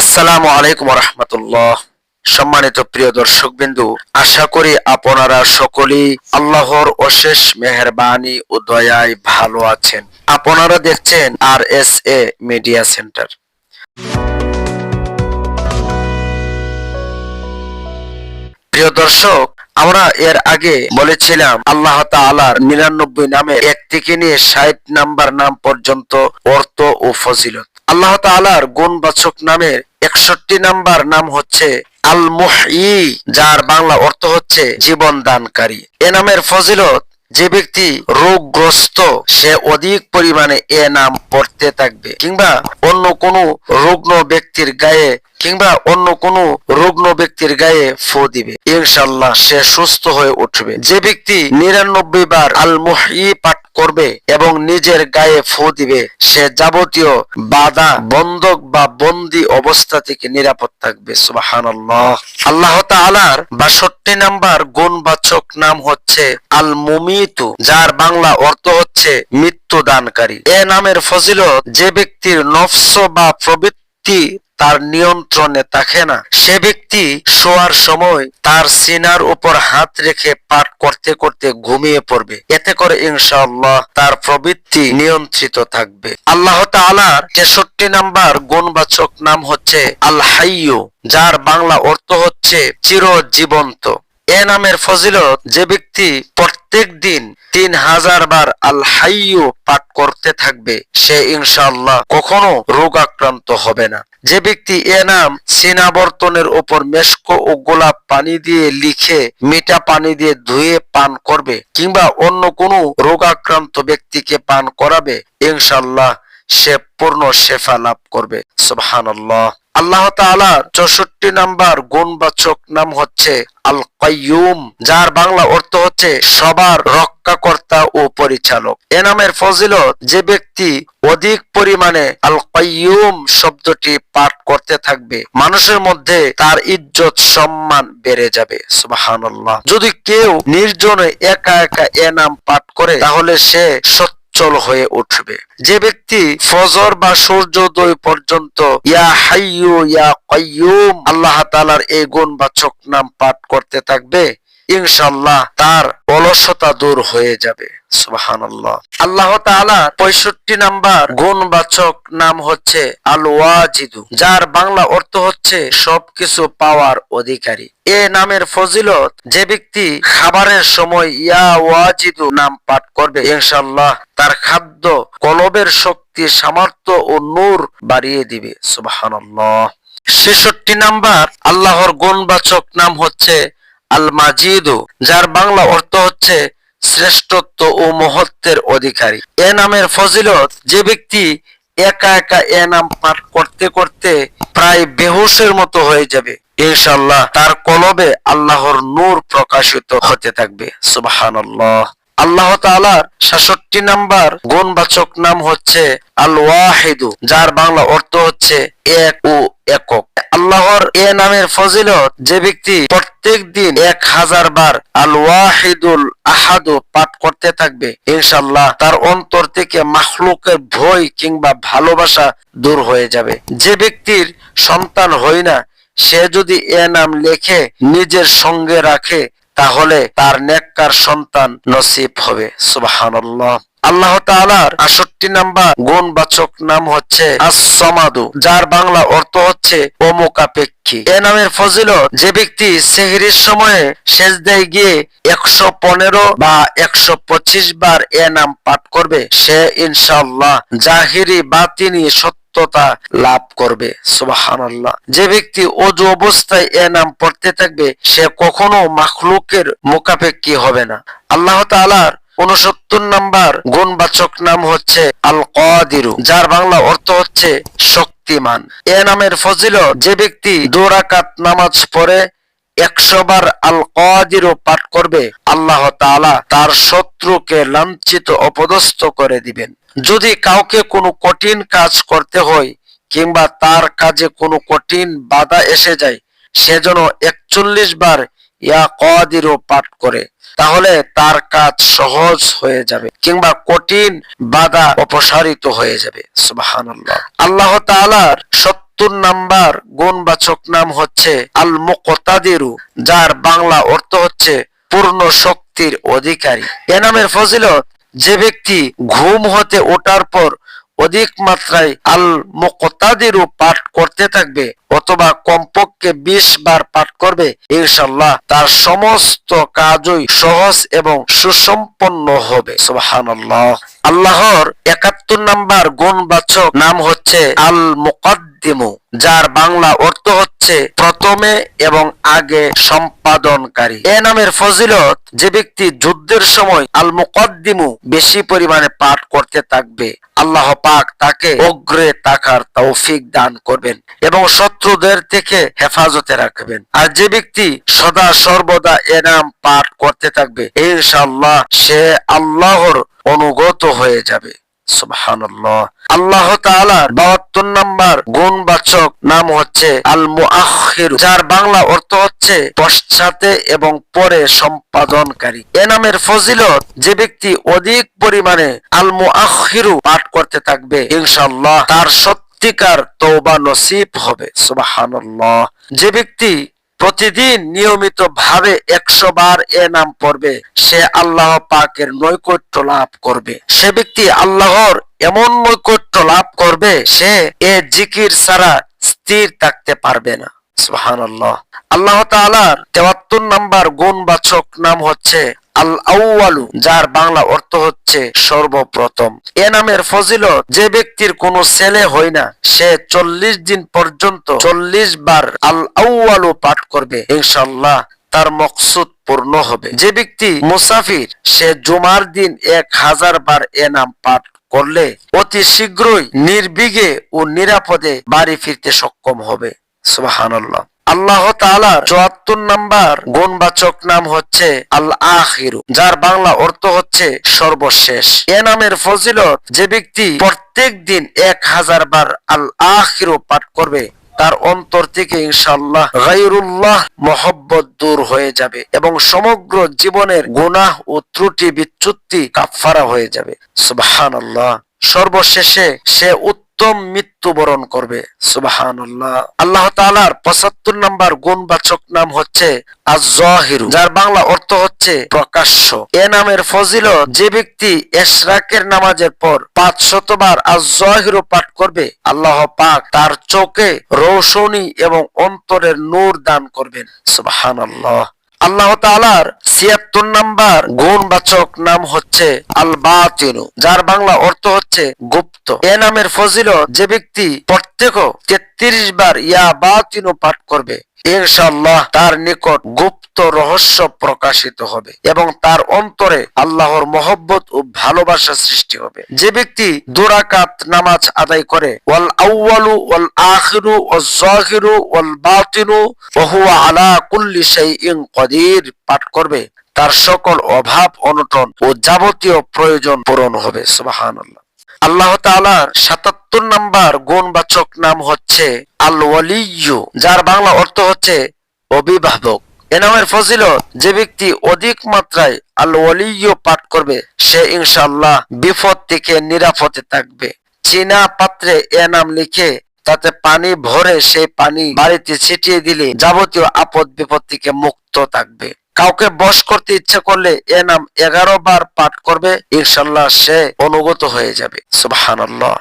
আসসালামু আলাইকুম রাহমাতুল্লাহ। সম্মানিত প্রিয় দর্শকবৃন্দু, আশা করি আপনারা সকলেই আল্লাহর অশেষ মেহেরবানি ও দয়ায় ভালো আছেন। আপনারা দেখছেন RSA মিডিয়া সেন্টার। প্রিয় দর্শক, আমরা এর আগে বলেছিলাম আল্লাহ তাআলার 99 নামের 1 থেকে নিয়ে 60 নাম্বার নাম পর্যন্ত অর্থ ও ফজিলত। আল্লাহ তাআলার গুণবাচক নামের 61 নাম্বার নাম হচ্ছে আল মুহয়ি, যার বাংলা অর্থ হচ্ছে জীবন দানকারী। এ নামের ফজিলত, যে ব্যক্তি রোগগ্রস্ত সে অধিক পরিমাণে এ নাম পড়তে থাকবে, কিংবা অন্য কোনো রুগ্ন ব্যক্তির গায়ে ফু দিবে, ইনশাআল্লাহ সে সুস্থ হয়ে উঠবে। যে ব্যক্তি 99 বার আল মুহয়ি পাঠ করবে এবং নিজের গায়ে ফু দিবে, সে যাবতীয় বাধা, বন্ধক বা বন্দী অবস্থা থেকে নিরাপদ থাকবে। সুবহানাল্লাহ। আল্লাহ তাআলার 62 নাম্বার গুণবাচক নাম হচ্ছে আল মুমিতু, যার বাংলা অর্থ হচ্ছে মৃত্যু দানকারী। এ নামের ফজিলত, যে ব্যক্তির নফস বা প্রবৃত্তি তার নিয়ন্ত্রণে থাকে না, সে ব্যক্তি শোয়ার সময় তার সিনার উপর হাত রেখে পাঠ করতে করতে ঘুমিয়ে পড়বে। এতে করে ইনশাআল্লাহ তার প্রবৃত্তি নিয়ন্ত্রিত থাকবে। আল্লাহ তাআলার 63 নাম্বার গুণবাচক নাম হচ্ছে আল হাইয়্যু, যার বাংলা অর্থ হচ্ছে চিরজীবন্ত। এ নামের ফজিলত, যে ব্যক্তি প্রত্যেক দিন 3000 বার আল হাইয়্যু পাঠ করতে থাকবে, সে ইনশাআল্লাহ কখনো রোগাক্রান্ত হবে না। যে ব্যক্তি এ নাম সিনাবর্তনের উপর মেশক ও গোলাপ পানি দিয়ে লিখে মিঠা পানি দিয়ে ধুয়ে পান করবে, কিংবা অন্য কোনো রোগাক্রান্ত ব্যক্তিকে পান করাবে, ইনশাআল্লাহ সে পূর্ণ শেফা লাভ করবে। সুবহানাল্লাহ। আল্লাহ তাআলার 64 নাম্বার গুণবাচক নাম হচ্ছে আল কাইয়ুম, যার বাংলা অর্থ হচ্ছে সবার রক্ষাকর্তা ও পরিচালক। এ নামের ফজিলত, যে ব্যক্তি অধিক পরিমাণে আল কাইয়ুম শব্দটি পাঠ করতে থাকবে, মানুষের মধ্যে তার ইজ্জত সম্মান বেড়ে যাবে। সুবহানাল্লাহ। যদি কেউ নির্জনে একা একা এ নাম পাঠ করে, তাহলে সে চল হয়ে উঠবে। যে ব্যক্তি ফজর বা সূর্যোদয় পর্যন্ত ইয়া হাইয়্যু ইয়া কাইয়্যুম আল্লাহ তাআলার এই গুণবাচক নাম পাঠ করতে থাকবে, ইনশাআল্লাহ তার অলসতা দূর হয়ে যাবে। সুবহানাল্লাহ। আল্লাহ তাআলা 65 নাম্বার গুণবাচক নাম হচ্ছে আল ওয়াজিদু, যার বাংলা অর্থ হচ্ছে সবকিছু পাওয়ার অধিকারী। এ নামের ফজিলত, যে ব্যক্তি খাবারের সময় ইয়া ওয়াজিদু নাম পাঠ করবে, ইনশাআল্লাহ তার খাদ্য কলবের শক্তি, সামর্থ্য ও নূর বাড়িয়ে দিবে। সুবহানাল্লাহ। 66 নাম্বার আল্লাহর গুণবাচক নাম হচ্ছে আল মাজিদু, যার বাংলা অর্থ হচ্ছে শ্রেষ্ঠত্ব ও মহত্বের অধিকারী। এ নামের ফজিলত, যে ব্যক্তি একা একা এ নাম পাঠ করতে করতে প্রায় বেহুশের মতো হয়ে যাবে, ইনশাআল্লাহ তার কলবে আল্লাহর নূর প্রকাশিত হতে থাকবে। সুবহানাল্লাহ। আল্লাহ তাআলার 66 নাম্বার গুণবাচক নাম হচ্ছে আল ওয়াহিদু, যার বাংলা অর্থ হচ্ছে এক ও একক। আল্লাহর এ নামের ফজিলত, যে ব্যক্তি প্রত্যেক দিন 1000 বার আল ওয়াহিদুল আহাদু পাঠ করতে থাকবে, ইনশাআল্লাহ তার অন্তর থেকে মাখলুকের ভয় কিংবা ভালোবাসা দূর হয়ে যাবে। যে ব্যক্তির সন্তান হয় না, সে যদি এ নাম লেখে নিজের সঙ্গে রাখে, তাহলে তার নেককার সন্তান নসিব হবে। সুবহানাল্লাহ। আল্লাহ তাআলার 68 নাম্বার গুণবাচক নাম হচ্ছে আস-সামাদু, যার বাংলা অর্থ হচ্ছে অমুখাপেক্ষী। এ নামের ফজিলত, যে ব্যক্তি সেহরির সময়ে সেজদায় গিয়ে 115 বা 125 বার এ নাম পাঠ করবে, সে ইনশাআল্লাহ জাহিরি বাতিনি সত্যতা লাভ করবে। সুবহানাল্লাহ। যে ব্যক্তি ওযু অবস্থায় এ নাম পড়তে থাকবে, সে কখনো মাখলুকের মুখাপেক্ষী হবে না। আল্লাহ তাআলার 69 নাম্বার গুণবাচক নাম হচ্ছে আল কাদিরু, যার বাংলা অর্থ হচ্ছে শক্তিমান। এ নামের ফজিলত, যে ব্যক্তি 2 রাকাত নামাজ পড়ে 100 বার আল কাদিরু পাঠ করবে, আল্লাহ তাআলা তার শত্রুকে লাঞ্ছিত অপদস্থ করে দিবেন। যদি কাউকে কোনো কঠিন কাজ করতে হয়, কিংবা তার কাজে কোনো কঠিন বাধা এসে যায়, সে যেন 41 বার ইয়া কাদিরু পাঠ করে, তাহলে তার কাজ সহজ হয়ে যাবে, কিংবা কঠিন বাধা অপসারিত হয়ে যাবে। সুবহানাল্লাহ। আল্লাহ তাআলার 74 নাম্বার গুণবাচক নাম হচ্ছে আল মুকতাদিরু, যার বাংলা অর্থ হচ্ছে পূর্ণ শক্তির অধিকারী। এ নামের ফজিলত, যে ব্যক্তি ঘুম হতে ওঠার পর অধিক মাত্রায় আল মুকতাদিরু পাঠ করতে থাকবে অথবা কমপক্ষে 20 বার পাঠ করবে, ইনশাআল্লাহ তার সমস্ত কাজই সহজ এবং সুসম্পন্ন হবে। সুবহানাল্লাহ। আল্লাহর 71 নাম্বার গুণবাচক নাম হচ্ছে আল মুকদ্দিমু, যার বাংলা অর্থ হচ্ছে প্রথমে এবং আগে সম্পাদনকারী। এ নামের ফজিলত, যে ব্যক্তি যুদ্ধের সময় আল মুকদ্দিমু বেশি পরিমাণে পাঠ করতে থাকবে, আল্লাহ পাক তাকে অগ্রে থাকার তৌফিক দান করবেন এবং শত্রুদের থেকে হেফাজতে রাখবেন। আর যে ব্যক্তি সদা সর্বদা এ নাম পাঠ করতে থাকবে, ইনশাআল্লাহ সে আল্লাহর অনুগত হয়ে যাবে। সুবহানাল্লাহ। আল্লাহ তাআলার 72 নাম্বার গুণবাচক নাম হচ্ছে আল মুআখির, যার বাংলা অর্থ হচ্ছে পশ্চাতে এবং পরে সম্পাদনকারী। এ নামের ফজিলত, যে ব্যক্তি অধিক পরিমাণে আল মুআখিরু পাঠ করতে থাকবে, ইনশাআল্লাহ তার সত্যিকার তওবা নসিব হবে। সুবহানাল্লাহ। যে ব্যক্তি প্রতিদিন নিয়মিত ভাবে 100 বার এ নাম পড়বে, সে আল্লাহ পাকের নৈকট্য লাভ করবে। সে ব্যক্তি আল্লাহর এমন নৈকট্য লাভ করবে, সে এ জিকির ছাড়া স্থির থাকতে পারবে না। সুবহানাল্লাহ। আল্লাহ তাআলার 73 নাম্বার গুণবাচক নাম হচ্ছে আল আউয়ালু, যার বাংলা অর্থ হচ্ছে সর্বপ্রথম। এ নামের ফজিলত, যে ব্যক্তির কোনো ছেলে হয় না, সে 40 দিন পর্যন্ত 40 বার আল আউয়ালু পাঠ করবে, ইনশাআল্লাহ তার মকসুদ পূর্ণ হবে। যে ব্যক্তি মুসাফির, সে জুমার দিন 1000 বার এ নাম পাঠ করলে অতি শীঘ্রই নির্বিঘ্নে ও নিরাপদে বাড়ি ফিরতে সক্ষম হবে। সুবহানাল্লাহ। আল্লাহ তাআলার 74 নাম্বার গুণবাচক নাম হচ্ছে আল আখিরু, যার বাংলা অর্থ হচ্ছে সর্বশেষ। এ নামের ফজিলত, যে ব্যক্তি প্রত্যেক দিন 1000 বার আল আখিরু পাঠ করবে, তার অন্তর থেকে ইনশাআল্লাহ গায়রুল্লাহ মহব্বত দূর হয়ে যাবে এবং সমগ্র জীবনের গুনাহ ও ত্রুটি বিচ্যুতি কাফফারা হয়ে যাবে। সুবহানাল্লাহ। সর্বশেষে সে উত্তম মৃত্যুবরণ করবে। সুবহানাল্লাহ। আল্লাহ তাআলার 75 নাম্বার গুণবাচক নাম হচ্ছে আয-যাহিরু, যার বাংলা অর্থ হচ্ছে প্রকাশ্য। এ নামের ফজিলত, যে ব্যক্তি ইশরাকের নামাজের পর 500 বার আয-যাহিরু পাঠ করবে, আল্লাহ পাক তার চোখে রৌশনী এবং অন্তরের নূর দান করবেন। সুবহানাল্লাহ। আল্লাহ তাআলার 76 নাম্বার গুণবাচক নাম হচ্ছে আল বাতিনু, যার বাংলা অর্থ হচ্ছে গুপ্ত। এ নামের ফজিলত, যে ব্যক্তি প্রত্যেক 33 বার ইয়া বাতিনু পাঠ করবে, ইনশাআল্লাহ তার নিকট গুপ্ত রহস্য প্রকাশিত হবে এবং তার অন্তরে আল্লাহর মহব্বত ও ভালোবাসা সৃষ্টি হবে। যে ব্যক্তি 2 রাকাত নামাজ আদায় করে ওয়াল আউয়ালু ওয়াল আখিরু ওয়াজ যাহিরু ওয়াল বাতিনু ওয়া হুয়া আলা কুল্লি শাইইন কাদির পাঠ করবে, তার সকল অভাব অনটন ও যাবতীয় প্রয়োজন পূরণ হবে। সুবহানাল্লাহ। আল্লাহ তাআলার 77 নাম্বার গুণবাচক নাম হচ্ছে আল ওয়ালিয়্যু, যার বাংলা অর্থ হচ্ছে অভিভাবক। এ নামের ফজিলত, যে ব্যক্তি অধিক মাত্রায় আল ওয়ালিয়্যু পাঠ করবে, সে ইনশাআল্লাহ বিপদ থেকে নিরাপদে থাকবে। চীনা পাত্রে এ নাম লিখে তাতে পানি ভরে সেই পানি বাড়িতে ছিটিয়ে দিলে যাবতীয় আপদ বিপদ থেকে মুক্ত থাকবে। কাউকে বশ করতে ইচ্ছা করলে এ নাম 11 বার পাঠ করবে, ইনশাআল্লাহ সে অনুগত হয়ে যাবে। সুবহানাল্লাহ।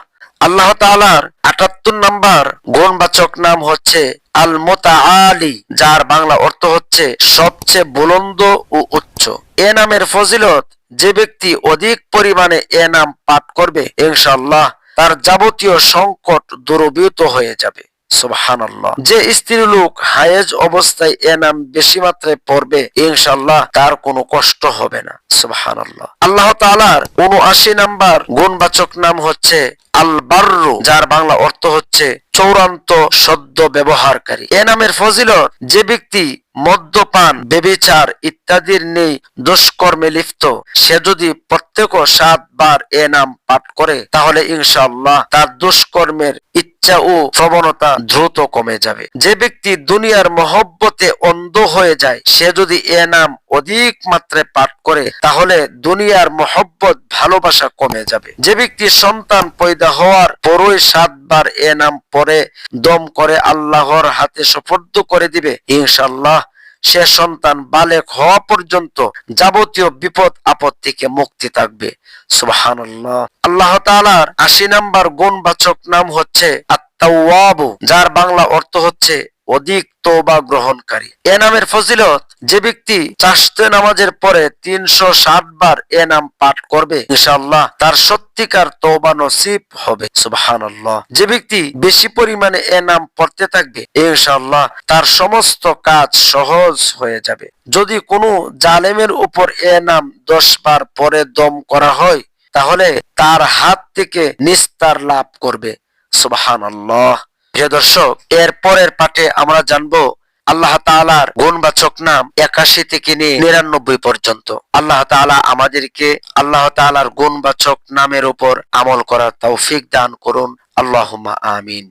আল্লাহ তাআলার 78 নাম্বার গুণবাচক নাম হচ্ছে আল মুতাআলি, যার বাংলা অর্থ হচ্ছে সবচেয়ে বুলন্দ ও উচ্চ। এ নামের ফজিলত, যে ব্যক্তি অধিক পরিমাণে এ নাম পাঠ করবে, ইনশাআল্লাহ তার যাবতীয় সংকট দূরীভূত হয়ে যাবে। সুবহানাল্লাহ। যে স্ত্রী লোক হায়েজ অবস্থায় এ নাম বেশি মাত্রায় পড়বে, ইনশাআল্লাহ তার কোনো কষ্ট হবে না। সুবহানাল্লাহ। আল্লাহ তাআলার 79 নাম্বার গুণবাচক নাম হচ্ছে আল বাররু, যার বাংলা অর্থ হচ্ছে চূড়ান্ত সদ্য ব্যবহারকারী। এ নামের ফজিলত, যে ব্যক্তি মদ্যপান, ব্যভিচার ইত্যাদির নেই দুষ্কর্মে লিপ্ত, সে যদি প্রত্যেক 7 বার এ নাম পাঠ করে, তাহলে ইনশাআল্লাহ তার দুষ্কর্মের ইচ্ছা ও প্রবণতা দ্রুত কমে যাবে। যে ব্যক্তি দুনিয়ার মহব্বতে অন্ধ হয়ে যায়, সে যদি এ নাম অধিক মাত্রায় পাঠ করে, তাহলে দুনিয়ার মহব্বত ভালোবাসা কমে যাবে। যে ব্যক্তি সন্তান পয়দা পয়দা হওয়ার পরই 7 বার এ নাম পরে দম করে আল্লাহর হাতে সুপর্দ করে দিবে, ইনশাআল্লাহ সে সন্তান বালেগ হওয়া পর্যন্ত যাবতীয় বিপদ আপদ থেকে মুক্তি থাকবে। সুবহানাল্লাহ। আল্লাহ তাআলার 80 নাম্বার গুণবাচক নাম হচ্ছে আত-তাওয়াব, যার বাংলা অর্থ হচ্ছে অধিক তওবা গ্রহণকারী। এ নামের ফজিলত, যে ব্যক্তি চারতে নামাজের পরে 360 বার এ নাম পাঠ করবে ইনশাআল্লাহ তার সত্যিকার তওবা নসিব হবে। সুবহানাল্লাহ। যে ব্যক্তি বেশি পরিমাণে এ নাম পড়তে থাকবে ইনশাআল্লাহ তার সমস্ত কাজ সহজ হয়ে যাবে। যদি কোনো জালেমের উপর এ নাম 10 বার পরে দম করা হয় তাহলে তার হাত থেকে নিস্তার লাভ করবে। সুবহানাল্লাহ। প্রিয় দর্শক, এর পরের পাঠে আমরা জানবো আল্লাহ তাআলার গুণবাচক নাম 81 থেকে নিয়ে 99 পর্যন্ত। আল্লাহ তাআলা আমাদেরকে আল্লাহ তাআলার গুণবাচক নামের উপর আমল করার তৌফিক দান করুন। আল্লাহুম্মা আমিন।